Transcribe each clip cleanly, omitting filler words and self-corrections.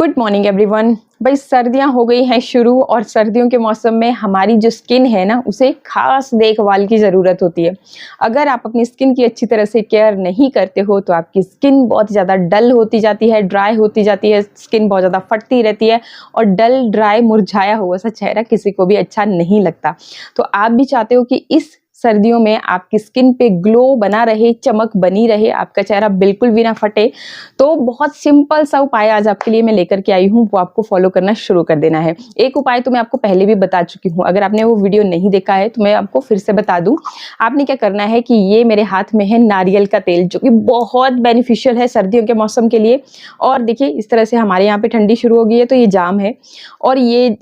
Good morning everyone. भाई सर्दियां हो गई हैं शुरू और सर्दियों के मौसम में हमारी जो स्किन है ना उसे खास देखभाल की ज़रूरत होती है। अगर आप अपनी स्किन की अच्छी तरह से केयर नहीं करते हो तो आपकी स्किन बहुत ज़्यादा डल होती जाती है, ड्राई होती जाती है, स्किन बहुत ज़्यादा फटती रहती है और डल ड्राई मुरझाया हुआ सा चेहरा किसी को भी अच्छा नहीं लगता। तो आप भी चाहते हो कि इस सर्दियों में आपकी स्किन पे ग्लो बना रहे, चमक बनी रहे, आपका चेहरा बिल्कुल भी ना फटे, तो बहुत सिंपल सा उपाय आज आपके लिए मैं लेकर के आई हूँ, वो आपको फॉलो करना शुरू कर देना है। एक उपाय तो मैं आपको पहले भी बता चुकी हूँ, अगर आपने वो वीडियो नहीं देखा है तो मैं आपको फिर से बता दूं। आपने क्या करना है कि ये मेरे हाथ में है नारियल का तेल, जो कि बहुत बेनिफिशियल है सर्दियों के मौसम के लिए। और देखिए इस तरह से हमारे यहाँ पे ठंडी शुरू हो गई है तो ये जाम है और ये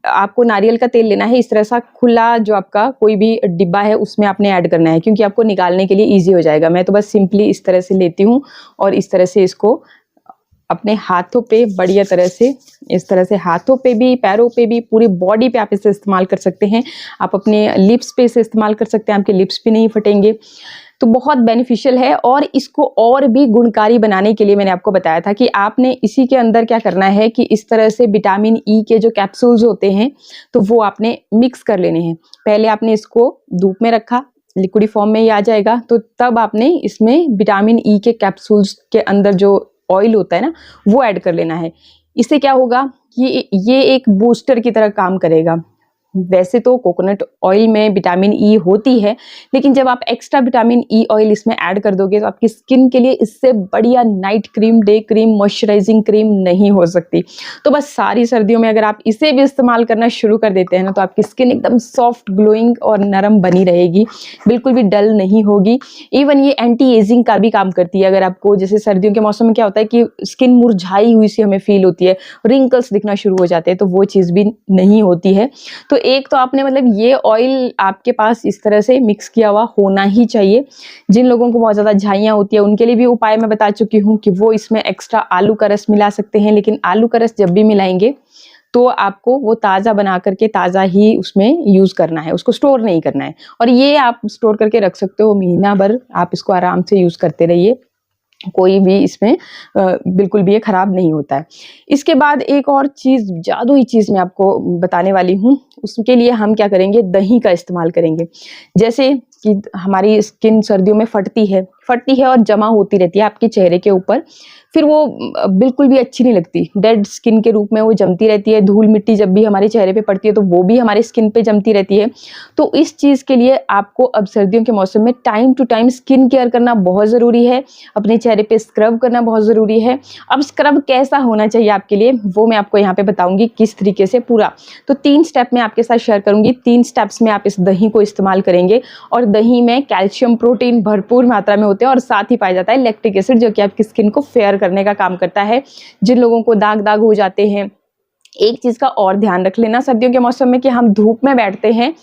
आपको नारियल का तेल लेना है। इस तरह सा खुला जो आपका कोई भी डिब्बा है उसमें आपने ऐड करना है, क्योंकि आपको निकालने के लिए इजी हो जाएगा। मैं तो बस सिंपली इस तरह से लेती हूँ और इस तरह से इसको अपने हाथों पे बढ़िया तरह से, इस तरह से हाथों पे भी, पैरों पे भी, पूरी बॉडी पे आप इसे इस्तेमाल कर सकते हैं। आप अपने लिप्स पे इसे इस्तेमाल कर सकते हैं, आपके लिप्स भी नहीं फटेंगे। तो बहुत बेनिफिशियल है और इसको और भी गुणकारी बनाने के लिए मैंने आपको बताया था कि आपने इसी के अंदर क्या करना है कि इस तरह से विटामिन ई के जो कैप्सूल्स होते हैं तो वो आपने मिक्स कर लेने हैं। पहले आपने इसको धूप में रखा, लिक्विड फॉर्म में ही आ जाएगा, तो तब आपने इसमें विटामिन ई के कैप्सूल्स के अंदर जो ऑयल होता है ना वो ऐड कर लेना है। इससे क्या होगा कि ये एक बूस्टर की तरह काम करेगा। वैसे तो कोकोनट ऑयल में विटामिन ई होती है, लेकिन जब आप एक्स्ट्रा विटामिन ई ऑयल इसमें ऐड कर दोगे तो आपकी स्किन के लिए इससे बढ़िया night cream, day cream, moisturising cream नहीं हो सकती। तो बस सारी सर्दियों में अगर आप इसे भी इस्तेमाल करना शुरू कर देते हैं ना तो आपकी स्किन एकदम सॉफ्ट, ग्लोइंग और नरम बनी रहेगी, बिल्कुल भी डल नहीं होगी। इवन ये एंटी एजिंग का भी काम करती है। अगर आपको जैसे सर्दियों के मौसम में क्या होता है कि स्किन मुरझाई हुई सी हमें फील होती है, रिंकल्स दिखना शुरू हो जाते हैं, तो वो चीज़ भी नहीं होती है। तो एक तो आपने मतलब ये ऑयल आपके पास इस तरह से मिक्स किया हुआ होना ही चाहिए। जिन लोगों को बहुत ज़्यादा झाइयाँ होती है उनके लिए भी उपाय मैं बता चुकी हूँ कि वो इसमें एक्स्ट्रा आलू का रस मिला सकते हैं, लेकिन आलू का रस जब भी मिलाएंगे तो आपको वो ताज़ा बना करके ताज़ा ही उसमें यूज़ करना है, उसको स्टोर नहीं करना है। और ये आप स्टोर करके रख सकते हो, महीना भर आप इसको आराम से यूज़ करते रहिए, कोई भी इसमें बिल्कुल भी ये खराब नहीं होता है। इसके बाद एक और चीज़, जादुई चीज़ मैं आपको बताने वाली हूँ। उसके लिए हम क्या करेंगे, दही का इस्तेमाल करेंगे। जैसे कि हमारी स्किन सर्दियों में फटती है और जमा होती रहती है आपके चेहरे के ऊपर, फिर वो बिल्कुल भी अच्छी नहीं लगती, डेड स्किन के रूप में वो जमती रहती है। धूल मिट्टी जब भी हमारे चेहरे पे पड़ती है तो वो भी हमारे स्किन पे जमती रहती है। तो इस चीज़ के लिए आपको अब सर्दियों के मौसम में time to time skin care करना बहुत ज़रूरी है, अपने चेहरे पे स्क्रब करना बहुत ज़रूरी है। अब स्क्रब कैसा होना चाहिए आपके लिए वो मैं आपको यहाँ पे बताऊँगी किस तरीके से पूरा। तो 3 स्टेप मैं आपके साथ शेयर करूँगी। 3 स्टेप्स में आप इस दही को इस्तेमाल करेंगे और दही में कैल्शियम, प्रोटीन भरपूर मात्रा में होते हैं और साथ ही पाया जाता है लैक्टिक एसिड, जो कि आपकी स्किन को फेयर करने का काम करता है। जिन लोगों को दाग हो जाते हैं, एक चीज का और ध्यान रख लेना सर्दियों के मौसम में कि हम धूप में बैठते हैं,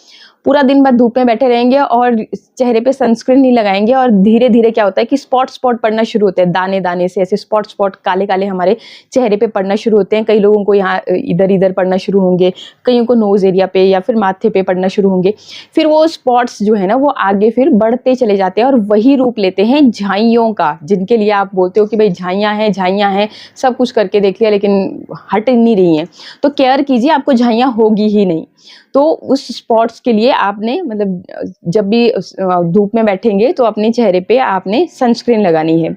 पूरा दिन भर धूप में बैठे रहेंगे और चेहरे पे सनस्क्रीन नहीं लगाएंगे और धीरे धीरे क्या होता है कि स्पॉट पड़ना शुरू होते हैं, दाने दाने से ऐसे स्पॉट काले काले हमारे चेहरे पे पड़ना शुरू होते हैं। कई लोगों को यहाँ इधर इधर पड़ना शुरू होंगे, कईयों को नोज एरिया पे या फिर माथे पे पड़ना शुरू होंगे। फिर वो स्पॉट्स जो है ना वो आगे फिर बढ़ते चले जाते हैं और वही रूप लेते हैं झाइयों का, जिनके लिए आप बोलते हो कि भाई झाइयाँ हैं, सब कुछ करके देख लिया लेकिन हट नहीं रही हैं। तो केयर कीजिए, आपको झाइयाँ होगी ही नहीं। तो उस स्पॉट्स के लिए आपने मतलब जब भी धूप में बैठेंगे तो अपने चेहरे पे आपने सनस्क्रीन लगानी है।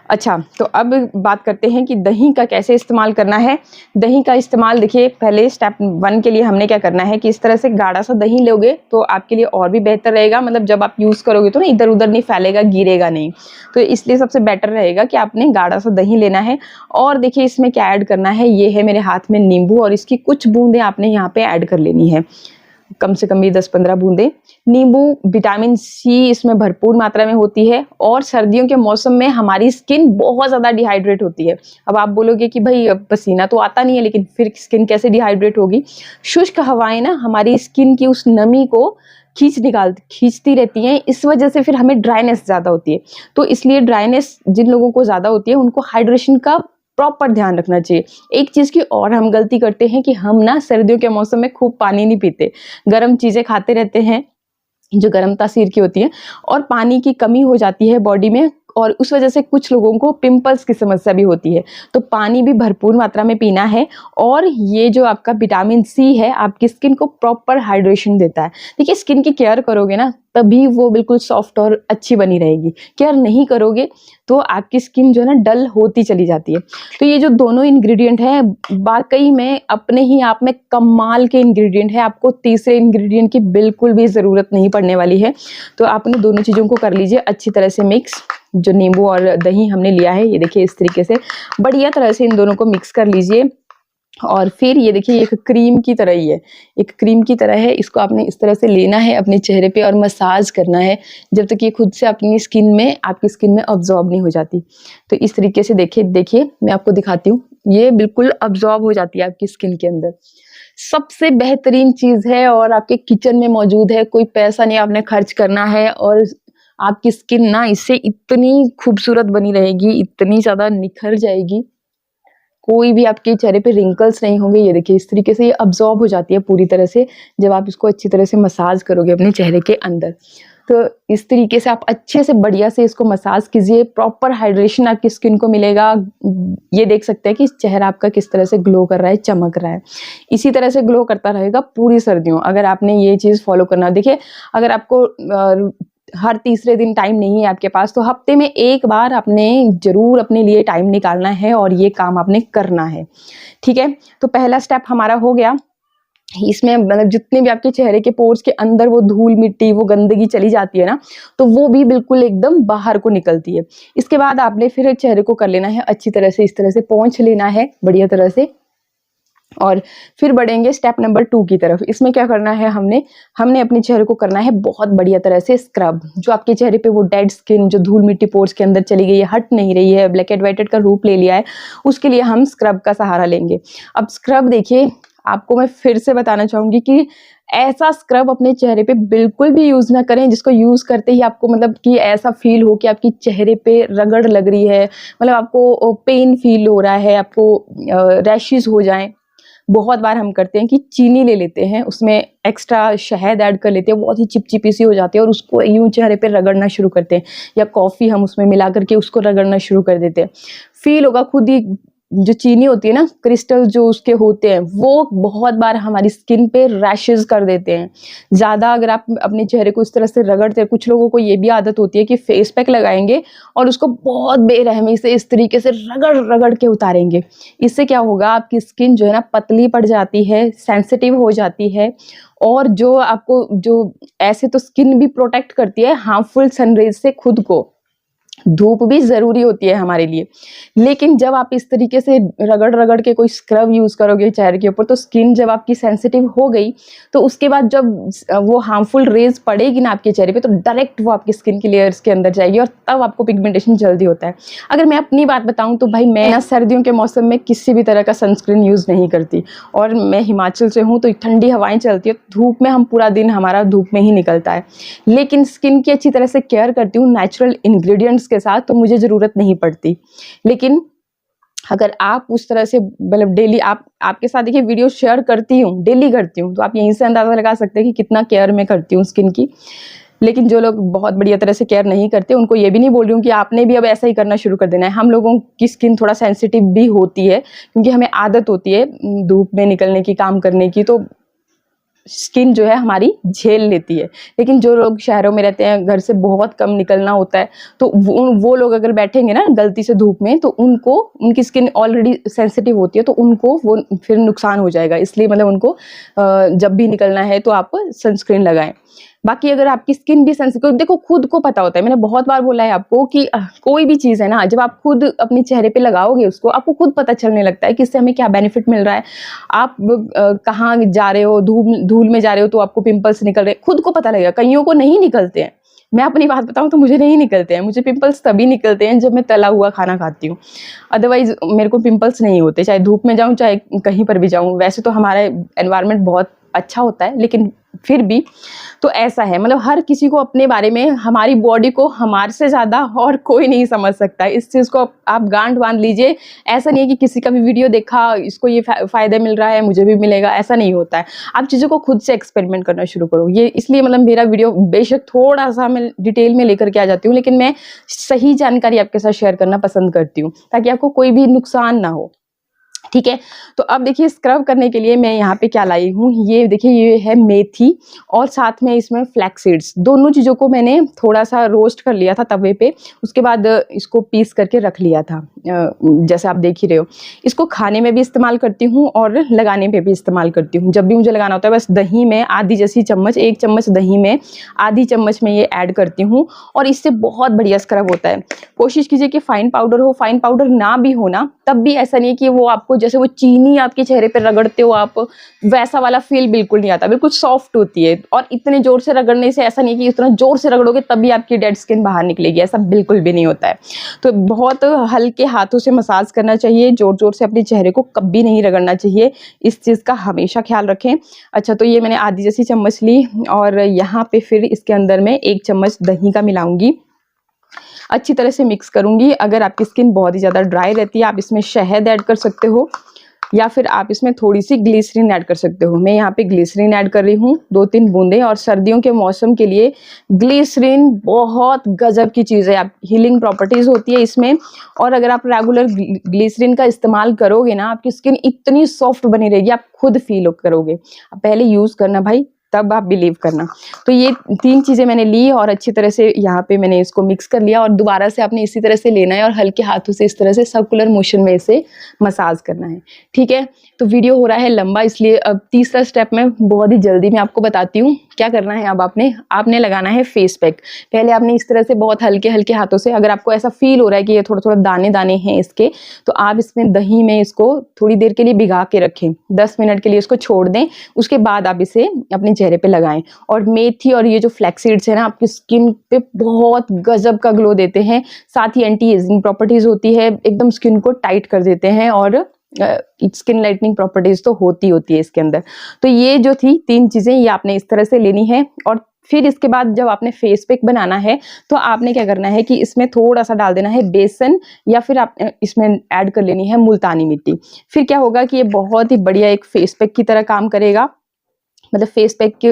अच्छा, तो अब बात करते हैं कि दही का कैसे इस्तेमाल करना है। दही का इस्तेमाल देखिए, पहले स्टेप 1 के लिए हमने क्या करना है कि इस तरह से गाढ़ा सा दही लोगे तो आपके लिए और भी बेहतर रहेगा। मतलब जब आप यूज़ करोगे तो ना इधर उधर नहीं फैलेगा, गिरेगा नहीं, तो इसलिए सबसे बेटर रहेगा कि आपने गाढ़ा सा दही लेना है। और देखिए इसमें क्या ऐड करना है, ये है मेरे हाथ में नींबू और इसकी कुछ बूंदें आपने यहाँ पे ऐड कर लेनी है, कम से कम भी 10-15 बूंदें। नींबू, विटामिन सी इसमें भरपूर मात्रा में होती है और सर्दियों के मौसम में हमारी स्किन बहुत ज़्यादा डिहाइड्रेट होती है। अब आप बोलोगे कि भाई पसीना तो आता नहीं है, लेकिन फिर स्किन कैसे डिहाइड्रेट होगी। शुष्क हवाएं ना हमारी स्किन की उस नमी को खींचती रहती हैं, इस वजह से फिर हमें ड्राइनेस ज़्यादा होती है। तो इसलिए ड्राइनेस जिन लोगों को ज़्यादा होती है उनको हाइड्रेशन का प्रॉपर ध्यान रखना चाहिए। एक चीज़ की और हम गलती करते हैं कि हम ना सर्दियों के मौसम में खूब पानी नहीं पीते, गर्म चीज़ें खाते रहते हैं जो गर्म तासीर की होती है और पानी की कमी हो जाती है बॉडी में। और उस वजह से कुछ लोगों को पिंपल्स की समस्या भी होती है। तो पानी भी भरपूर मात्रा में पीना है और ये जो आपका विटामिन सी है आपकी स्किन को प्रॉपर हाइड्रेशन देता है। देखिए स्किन की केयर करोगे ना तभी वो बिल्कुल सॉफ्ट और अच्छी बनी रहेगी। केयर नहीं करोगे तो आपकी स्किन जो है ना डल होती चली जाती है। तो ये जो दोनों इंग्रेडिएंट हैं वाकई में अपने ही आप में कमाल के इंग्रेडिएंट है, आपको तीसरे इंग्रेडिएंट की बिल्कुल भी ज़रूरत नहीं पड़ने वाली है। तो आप इन दोनों चीज़ों को कर लीजिए अच्छी तरह से मिक्स। जो नींबू और दही हमने लिया है ये देखिए इस तरीके से बढ़िया तरह से इन दोनों को मिक्स कर लीजिए। और फिर ये देखिए एक क्रीम की तरह ही है, एक क्रीम की तरह है। इसको आपने इस तरह से लेना है अपने चेहरे पे और मसाज करना है जब तक ये खुद से अपनी स्किन में आपकी स्किन में अब्जॉर्ब नहीं हो जाती। तो इस तरीके से देखिए मैं आपको दिखाती हूँ, ये बिल्कुल अब्जॉर्ब हो जाती है आपकी स्किन के अंदर। सबसे बेहतरीन चीज़ है और आपके किचन में मौजूद है, कोई पैसा नहीं आपने खर्च करना है और आपकी स्किन ना इससे इतनी खूबसूरत बनी रहेगी, इतनी ज़्यादा निखर जाएगी, कोई भी आपके चेहरे पे रिंकल्स नहीं होंगे। ये देखिए इस तरीके से ये अब्जॉर्ब हो जाती है पूरी तरह से जब आप इसको अच्छी तरह से मसाज करोगे अपने चेहरे के अंदर। तो इस तरीके से आप अच्छे से बढ़िया से इसको मसाज कीजिए, प्रॉपर हाइड्रेशन आपकी स्किन को मिलेगा। ये देख सकते हैं कि चेहरा आपका किस तरह से ग्लो कर रहा है, चमक रहा है। इसी तरह से ग्लो करता रहेगा पूरी सर्दियों अगर आपने ये चीज़ फॉलो करना। देखिए अगर आपको हर तीसरे दिन टाइम नहीं है आपके पास तो हफ्ते में एक बार आपने जरूर अपने लिए टाइम निकालना है और ये काम आपने करना है, ठीक है। तो पहला स्टेप हमारा हो गया। इसमें मतलब जितने भी आपके चेहरे के पोर्स के अंदर वो धूल मिट्टी वो गंदगी चली जाती है ना तो वो भी बिल्कुल एकदम बाहर को निकलती है। इसके बाद आपने फिर चेहरे को कर लेना है अच्छी तरह से, इस तरह से पोंछ लेना है बढ़िया तरह से और फिर बढ़ेंगे स्टेप नंबर 2 की तरफ। इसमें क्या करना है हमने अपने चेहरे को करना है बहुत बढ़िया तरह से स्क्रब। जो आपके चेहरे पे वो डेड स्किन जो धूल मिट्टी पोर्स के अंदर चली गई है, हट नहीं रही है, ब्लैक एंड व्हाइटेड का रूप ले लिया है, उसके लिए हम स्क्रब का सहारा लेंगे। अब स्क्रब देखिए आपको मैं फिर से बताना चाहूंगी कि ऐसा स्क्रब अपने चेहरे पे बिल्कुल भी यूज ना करें जिसको यूज करते ही आपको मतलब कि ऐसा फील हो कि आपकी चेहरे पे रगड़ लग रही है, मतलब आपको पेन फील हो रहा है, आपको रैशेस हो जाएं। बहुत बार हम करते हैं कि चीनी ले लेते हैं, उसमें एक्स्ट्रा शहद ऐड कर लेते हैं, बहुत ही चिपचिपी सी हो जाती है और उसको यूं चेहरे पे रगड़ना शुरू करते हैं, या कॉफ़ी हम उसमें मिला करके उसको रगड़ना शुरू कर देते हैं। फील होगा खुद ही जो चीनी होती है ना, क्रिस्टल जो उसके होते हैं वो बहुत बार हमारी स्किन पे रैशेज कर देते हैं। ज़्यादा अगर आप अपने चेहरे को इस तरह से रगड़ते हैं, कुछ लोगों को ये भी आदत होती है कि फेस पैक लगाएंगे और उसको बहुत बेरहमी से इस तरीके से रगड़ रगड़ के उतारेंगे। इससे क्या होगा, आपकी स्किन जो है ना पतली पड़ जाती है, सेंसिटिव हो जाती है और जो आपको जो ऐसे तो स्किन भी प्रोटेक्ट करती है हार्मफुल सनरेज से खुद को, धूप भी ज़रूरी होती है हमारे लिए, लेकिन जब आप इस तरीके से रगड़ रगड़ के कोई स्क्रब यूज़ करोगे चेहरे के ऊपर तो स्किन जब आपकी सेंसिटिव हो गई तो उसके बाद जब वो हार्मफुल रेज पड़ेगी ना आपके चेहरे पे तो डायरेक्ट वो आपकी स्किन के लेयर्स के अंदर जाएगी और तब आपको पिगमेंटेशन जल्दी होता है। अगर मैं अपनी बात बताऊं तो भाई मैं ना सर्दियों के मौसम में किसी भी तरह का सनस्क्रीन यूज़ नहीं करती और मैं हिमाचल से हूँ तो ठंडी हवाएं चलती है, धूप में हम पूरा दिन हमारा धूप में ही निकलता है, लेकिन स्किन की अच्छी तरह से केयर करती हूँ नेचुरल इंग्रेडिएंट्स के साथ तो मुझे ज़रूरत नहीं पड़ती। लेकिन अगर आप उस तरह से मतलब डेली आपके साथ देखिए वीडियो शेयर करती हूँ, डेली करती हूँ, तो आप यहीं से अंदाज़ा लगा सकते हैं कि कितना केयर मैं करती हूँ स्किन की। लेकिन जो लोग बहुत बढ़िया तरह से केयर नहीं करते उनको ये भी नहीं बोल रही हूँ कि आपने भी अब ऐसा ही करना शुरू कर देना है। हम लोगों की स्किन थोड़ा सेंसिटिव भी होती है क्योंकि हमें आदत होती है धूप में निकलने की, काम करने की, तो स्किन जो है हमारी झेल लेती है। लेकिन जो लोग शहरों में रहते हैं, घर से बहुत कम निकलना होता है, तो वो लोग अगर बैठेंगे ना गलती से धूप में तो उनको, उनकी स्किन ऑलरेडी सेंसिटिव होती है तो उनको वो फिर नुकसान हो जाएगा। इसलिए मतलब उनको जब भी निकलना है तो आप सनस्क्रीन लगाएं। बाकी अगर आपकी स्किन भी सेंसिटिव, देखो खुद को पता होता है, मैंने बहुत बार बोला है आपको कि कोई भी चीज़ है ना, जब आप खुद अपने चेहरे पे लगाओगे उसको, आपको खुद पता चलने लगता है कि इससे हमें क्या बेनिफिट मिल रहा है। आप कहाँ जा रहे हो, धूल में जा रहे हो तो आपको पिंपल्स निकल रहे हैं, खुद को पता लगेगा। कईयों को नहीं निकलते हैं, मैं अपनी बात बताऊं तो मुझे नहीं निकलते हैं। मुझे पिंपल्स तभी निकलते हैं जब मैं तला हुआ खाना खाती हूँ, अदरवाइज मेरे को पिंपल्स नहीं होते, चाहे धूप में जाऊँ चाहे कहीं पर भी जाऊँ। वैसे तो हमारा एनवायरनमेंट बहुत अच्छा होता है, लेकिन फिर भी तो ऐसा है, मतलब हर किसी को अपने बारे में, हमारी बॉडी को हमारे से ज़्यादा और कोई नहीं समझ सकता है। इस चीज़ को आप गांठ बांध लीजिए। ऐसा नहीं है कि किसी का भी वीडियो देखा, इसको ये फ़ायदा मिल रहा है, मुझे भी मिलेगा, ऐसा नहीं होता है। आप चीज़ों को खुद से एक्सपेरिमेंट करना शुरू करो। ये इसलिए मतलब मेरा वीडियो बेशक थोड़ा-सा मैं डिटेल में लेकर के आ जाती हूँ, लेकिन मैं सही जानकारी आपके साथ शेयर करना पसंद करती हूँ, ताकि आपको कोई भी नुकसान ना हो। ठीक है, तो अब देखिए स्क्रब करने के लिए मैं यहाँ पे क्या लाई हूँ, ये देखिए ये है मेथी और साथ में इसमें फ्लैक्स सीड्स। दोनों चीज़ों को मैंने थोड़ा-सा रोस्ट कर लिया था तवे पे, उसके बाद इसको पीस करके रख लिया था। जैसे आप देख ही रहे हो। इसको खाने में भी इस्तेमाल करती हूँ और लगाने पे भी इस्तेमाल करती हूँ। जब भी मुझे लगाना होता है बस दही में आधी जैसी चम्मच, 1 चम्मच दही में आधी चम्मच में ये ऐड करती हूँ और इससे बहुत बढ़िया स्क्रब होता है। कोशिश कीजिए कि फाइन पाउडर हो, फाइन पाउडर ना भी हो ना, तब भी ऐसा नहीं है कि वो आपको जैसे वो चीनी आपके चेहरे पे रगड़ते हो आप, वैसा वाला फील बिल्कुल नहीं आता, बिल्कुल सॉफ्ट होती है। और इतने जोर से रगड़ने से ऐसा नहीं कि इतना जोर से रगड़ोगे तभी आपकी डेड स्किन बाहर निकलेगी, ऐसा बिल्कुल भी नहीं होता है। तो बहुत हल्के हाथों से मसाज करना चाहिए, जोर जोर से अपने चेहरे को कभी नहीं रगड़ना चाहिए, इस चीज़ का हमेशा ख्याल रखें। अच्छा, तो ये मैंने आधी जैसी चम्मच ली और यहाँ पे फिर इसके अंदर मैं 1 चम्मच दही का मिलाऊंगी, अच्छी तरह से मिक्स करूंगी। अगर आपकी स्किन बहुत ही ज़्यादा ड्राई रहती है, आप इसमें शहद ऐड कर सकते हो या फिर आप इसमें थोड़ी सी ग्लिसरीन ऐड कर सकते हो। मैं यहाँ पे ग्लिसरीन ऐड कर रही हूँ 2-3 बूंदें, और सर्दियों के मौसम के लिए ग्लिसरीन बहुत गजब की चीज़ है। आप हीलिंग प्रॉपर्टीज़ होती है इसमें, और अगर आप रेगुलर ग्लिसरीन का इस्तेमाल करोगे ना, आपकी स्किन इतनी सॉफ्ट बनी रहेगी, आप खुद फील करोगे। आप पहले यूज़ करना भाई, तब आप बिलीव करना। तो ये 3 चीज़ें मैंने ली और अच्छी तरह से यहाँ पे मैंने इसको मिक्स कर लिया, और दोबारा से आपने इसी तरह से लेना है और हल्के हाथों से इस तरह से सर्कुलर मोशन में इसे मसाज करना है। ठीक है, तो वीडियो हो रहा है लंबा, इसलिए अब तीसरा स्टेप मैं बहुत ही जल्दी में आपको बताती हूँ। क्या करना है, अब आपने लगाना है फेस पैक। पहले आपने इस तरह से बहुत हल्के हल्के हाथों से, अगर आपको ऐसा फील हो रहा है कि ये थोड़ा थोड़ा दाने दाने हैं इसके, तो आप इसमें दही में इसको थोड़ी देर के लिए भिगा के रखें, 10 मिनट के लिए इसको छोड़ दें। उसके बाद आप इसे अपने चेहरे पे लगाएं। और मेथी और ये जो फ्लैक्स सीड्स है ना, आपकी स्किन पे बहुत गजब का ग्लो देते हैं, साथ ही एंटी एजिंग प्रॉपर्टीज होती है, एकदम स्किन को टाइट कर देते हैं, और स्किन लाइटनिंग प्रॉपर्टीज तो होती है इसके अंदर। तो ये जो थी 3 चीजें, ये आपने इस तरह से लेनी है। और फिर इसके बाद जब आपने फेस पैक बनाना है, तो आपने क्या करना है कि इसमें थोड़ा सा डाल देना है बेसन, या फिर आप इसमें ऐड कर लेनी है मुल्तानी मिट्टी। फिर क्या होगा कि ये बहुत ही बढ़िया एक फेस पैक की तरह काम करेगा, मतलब फेस पैक के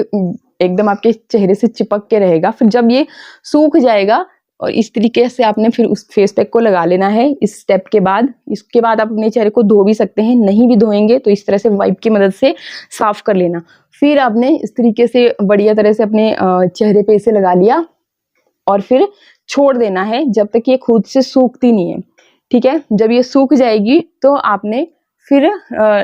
एकदम आपके चेहरे से चिपक के रहेगा। फिर जब ये सूख जाएगा, और इस तरीके से आपने फिर उस फेस पैक को लगा लेना है इस स्टेप के बाद। इसके बाद आप अपने चेहरे को धो भी सकते हैं, नहीं भी धोएंगे तो इस तरह से वाइप की मदद से साफ कर लेना। फिर आपने इस तरीके से बढ़िया तरह से अपने चेहरे पे इसे लगा लिया, और फिर छोड़ देना है जब तक ये खुद से सूखती नहीं है। ठीक है, जब ये सूख जाएगी तो आपने फिर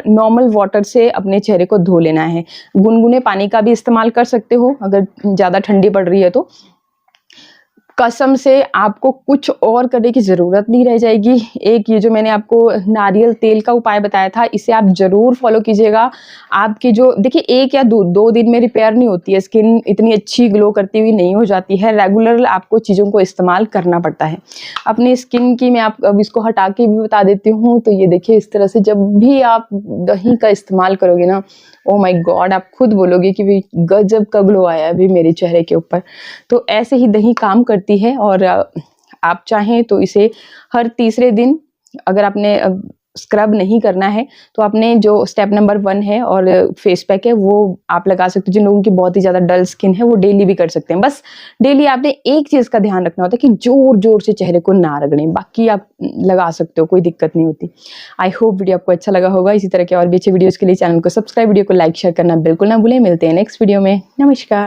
नॉर्मल वाटर से अपने चेहरे को धो लेना है। गुनगुने पानी का भी इस्तेमाल कर सकते हो अगर ज़्यादा ठंडी पड़ रही है तो। कसम से आपको कुछ और करने की ज़रूरत नहीं रह जाएगी। एक ये जो मैंने आपको नारियल तेल का उपाय बताया था, इसे आप ज़रूर फॉलो कीजिएगा। आपकी जो देखिए 1 या 2 दिन में रिपेयर नहीं होती है स्किन, इतनी अच्छी ग्लो करती हुई नहीं हो जाती है। रेगुलर आपको चीज़ों को इस्तेमाल करना पड़ता है अपनी स्किन की। मैं आप अब इसको हटा के भी बता देती हूँ। तो ये देखिए इस तरह से जब भी आप दही का इस्तेमाल करोगे ना, ओ माय गॉड, आप खुद बोलोगे कि भाई गजब का ग्लो आया अभी मेरे चेहरे के ऊपर। तो ऐसे ही दही काम करती है, और आप चाहें तो इसे हर तीसरे दिन, अगर आपने स्क्रब नहीं करना है तो आपने जो स्टेप नंबर 1 है और फेस पैक है वो आप लगा सकते हो। जिन लोगों की बहुत ही ज़्यादा डल स्किन है वो डेली भी कर सकते हैं। बस डेली आपने एक चीज़ का ध्यान रखना होता है कि जोर जोर से चेहरे को ना रगड़ें, बाकी आप लगा सकते हो, कोई दिक्कत नहीं होती। आई होप वीडियो आपको अच्छा लगा होगा। इसी तरह के और भी अच्छे वीडियोज़ के लिए चैनल को सब्सक्राइब, वीडियो को लाइक शेयर करना बिल्कुल ना भूलें। मिलते हैं नेक्स्ट वीडियो में। नमस्कार।